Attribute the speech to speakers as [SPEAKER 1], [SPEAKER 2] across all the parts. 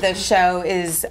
[SPEAKER 1] the show is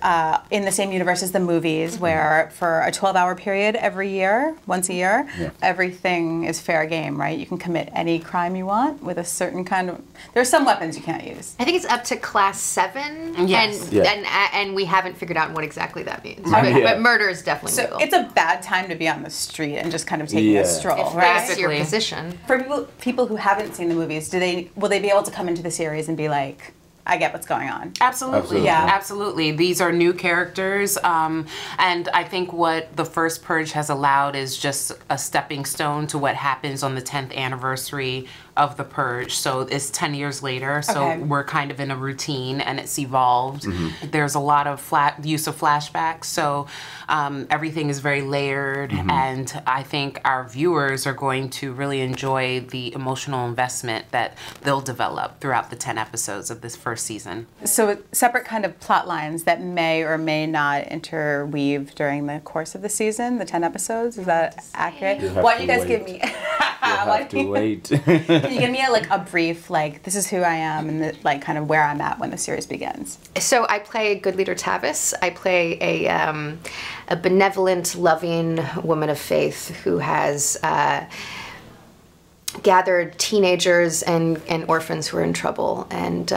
[SPEAKER 1] in the same universe as the movies, where for a 12-hour period every year, once a year, everything is fair game, right? You can commit any crime you want with a certain kind of... There's some weapons you can't use.
[SPEAKER 2] I think it's up to class 7,
[SPEAKER 3] Yes.
[SPEAKER 2] and we haven't figured out what exactly that means. But murder is definitely legal.
[SPEAKER 1] It's a bad time to be on the street and just kind of taking a stroll, right?
[SPEAKER 2] That's your position.
[SPEAKER 1] For people who haven't seen the movies, will they be able to come into the series and be like, I get what's going on?
[SPEAKER 3] Absolutely. Yeah. Absolutely. These are new characters. And I think what the first Purge has allowed is just a stepping stone to what happens on the 10th anniversary of the Purge. So it's 10 years later. So we're kind of in a routine and it's evolved. There's a lot of use of flashbacks. So everything is very layered. And I think our viewers are going to really enjoy the emotional investment that they'll develop throughout the 10 episodes of this first season.
[SPEAKER 1] So separate kind of plot lines that may or may not interweave during the course of the season, the 10 episodes, is that accurate? Why don't you guys give me...
[SPEAKER 4] You'll have to wait.
[SPEAKER 1] Can you give me a brief, like, this is who I am and like kind of where I'm at when the series begins?
[SPEAKER 2] So I play Good Leader Tavis. I play a benevolent, loving woman of faith who has gathered teenagers and orphans who are in trouble and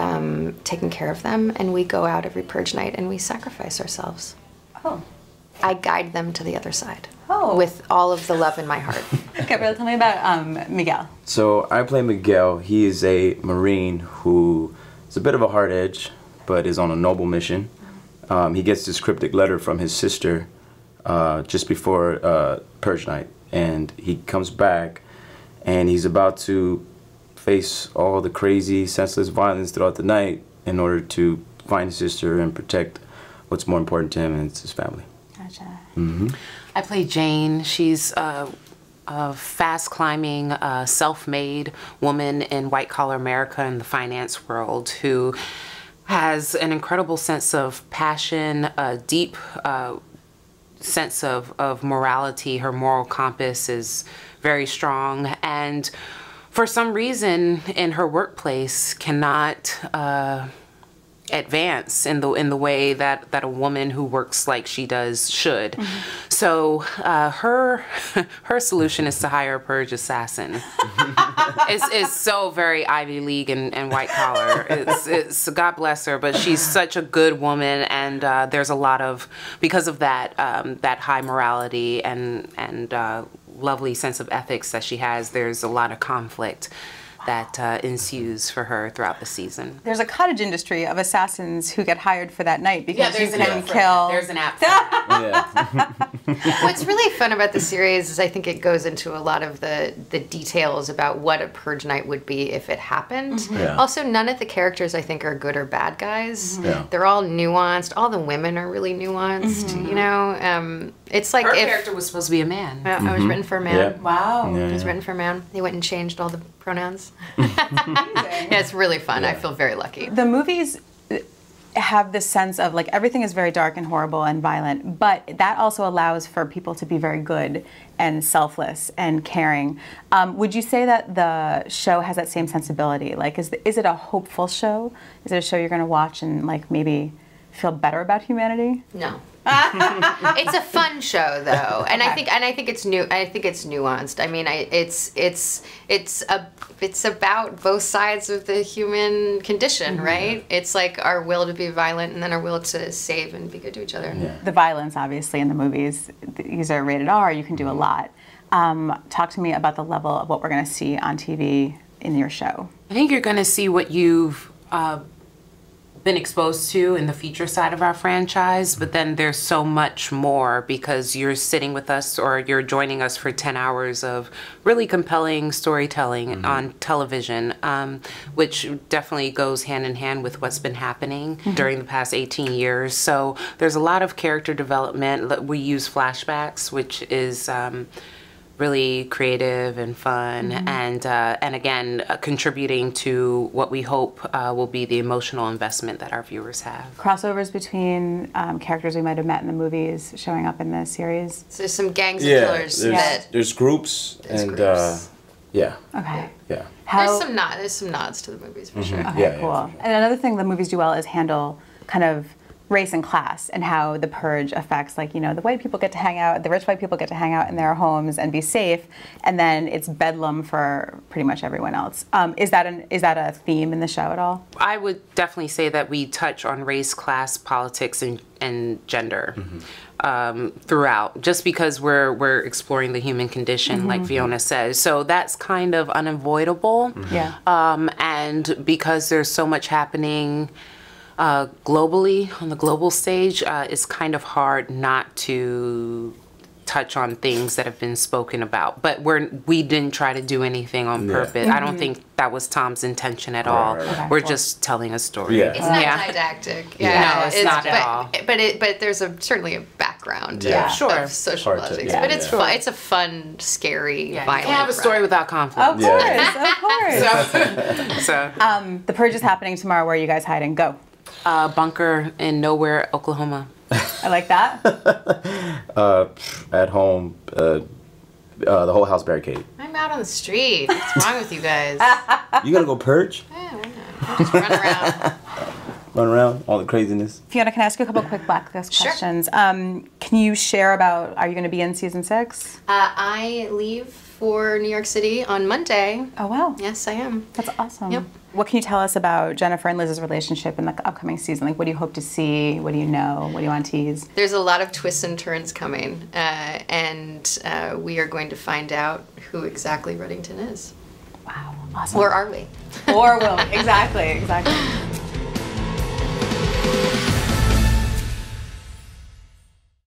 [SPEAKER 2] taken care of them. And we go out every Purge night and we sacrifice ourselves.
[SPEAKER 1] Oh.
[SPEAKER 2] I guide them to the other side.
[SPEAKER 1] Oh.
[SPEAKER 2] With all of the love in my heart.
[SPEAKER 1] Gabriel, tell me about Miguel.
[SPEAKER 4] So I play Miguel. He is a Marine who is a bit of a hard edge, but is on a noble mission. He gets this cryptic letter from his sister just before Purge night, and he comes back, and he's about to face all the crazy, senseless violence throughout the night in order to find his sister and protect what's more important to him, and it's his family.
[SPEAKER 1] Gotcha.
[SPEAKER 3] I play Jane. She's a fast-climbing, self-made woman in white-collar America in the finance world who has an incredible sense of passion, a deep sense of morality. Her moral compass is very strong, and for some reason in her workplace cannot advance in the way that a woman who works like she does should. So her solution is to hire a Purge assassin. It's so very Ivy League and white collar. It's God bless her, but she's such a good woman, and there's a lot of, because of that that high morality and lovely sense of ethics that she has, there's a lot of conflict that ensues for her throughout the season.
[SPEAKER 1] There's a cottage industry of assassins who get hired for that night because you can kill.
[SPEAKER 3] There's an app for that.
[SPEAKER 2] What's really fun about the series is I think it goes into a lot of the details about what a Purge night would be if it happened. Also, none of the characters I think are good or bad guys. They're all nuanced. All the women are really nuanced, you know? It's like
[SPEAKER 3] her character was supposed to be a man.
[SPEAKER 2] I was written for a man.
[SPEAKER 1] Wow.
[SPEAKER 2] It was written for a man. They went and changed all the pronouns. Yeah, it's really fun. I feel very lucky.
[SPEAKER 1] The movies have this sense of like everything is very dark and horrible and violent, but that also allows for people to be very good and selfless and caring. Would you say that the show has that same sensibility? Like, is it a hopeful show? Is it a show you're going to watch and like maybe feel better about humanity?
[SPEAKER 2] No. It's a fun show though, and I think it's new. I think it's nuanced. I mean, it's about both sides of the human condition, right? It's like our will to be violent and then our will to save and be good to each other.
[SPEAKER 1] The violence, obviously, in the movies, these are rated R. You can do a lot. Talk to me about the level of what we're going to see on TV in your show.
[SPEAKER 3] I think you're going to see what you've been exposed to in the feature side of our franchise, but then there's so much more because you're sitting with us or you're joining us for 10 hours of really compelling storytelling on television, which definitely goes hand in hand with what's been happening during the past 18 years. So there's a lot of character development. We use flashbacks, which is really creative and fun, and again, contributing to what we hope will be the emotional investment that our viewers have.
[SPEAKER 1] Crossovers between characters we might have met in the movies showing up in the series.
[SPEAKER 2] So there's some gangs of killers.
[SPEAKER 4] There's groups, and yeah.
[SPEAKER 1] Okay.
[SPEAKER 4] Yeah.
[SPEAKER 2] There's some nods to the movies for sure.
[SPEAKER 1] Okay, cool. And another thing the movies do well is handle kind of race and class and how the purge affects, like, you know, the white people get to hang out, the rich white people get to hang out in their homes and be safe, and then it's bedlam for pretty much everyone else. Is that a theme in the show at all?
[SPEAKER 3] I would definitely say that we touch on race, class, politics, and gender throughout, just because we're exploring the human condition, like Fiona says. So that's kind of unavoidable.
[SPEAKER 1] Yeah.
[SPEAKER 3] And because there's so much happening globally, on the global stage, it's kind of hard not to touch on things that have been spoken about. But we didn't try to do anything on purpose. I don't think that was Tom's intention at all.
[SPEAKER 1] Okay.
[SPEAKER 3] We're just telling a story.
[SPEAKER 2] It's not didactic.
[SPEAKER 3] No, it's not at all.
[SPEAKER 2] But there's certainly a background of social politics. But it's fun. It's a fun, scary, violent. You can't
[SPEAKER 3] have a story without conflict.
[SPEAKER 1] Of course, of course.
[SPEAKER 3] So,
[SPEAKER 1] the purge is happening tomorrow. Where are you guys hiding? Go.
[SPEAKER 3] Bunker in nowhere, Oklahoma.
[SPEAKER 1] I like that.
[SPEAKER 4] At home, the whole house barricade.
[SPEAKER 2] I'm out on the street. What's wrong with you guys?
[SPEAKER 4] You gotta go purge?
[SPEAKER 2] Yeah, why not? Just run around.
[SPEAKER 4] Run around, all the craziness.
[SPEAKER 1] Fiona, can I ask you a couple quick Blacklist questions? Can you share about, are you going to be in season 6?
[SPEAKER 2] I leave for New York City on Monday.
[SPEAKER 1] Oh, wow.
[SPEAKER 2] Yes, I am.
[SPEAKER 1] That's awesome.
[SPEAKER 2] Yep.
[SPEAKER 1] What can you tell us about Jennifer and Liz's relationship in the upcoming season? Like, what do you hope to see? What do you know? What do you want to tease?
[SPEAKER 2] There's a lot of twists and turns coming, and we are going to find out who exactly Reddington is.
[SPEAKER 1] Wow, awesome.
[SPEAKER 2] Or are we?
[SPEAKER 1] Or will we? Exactly.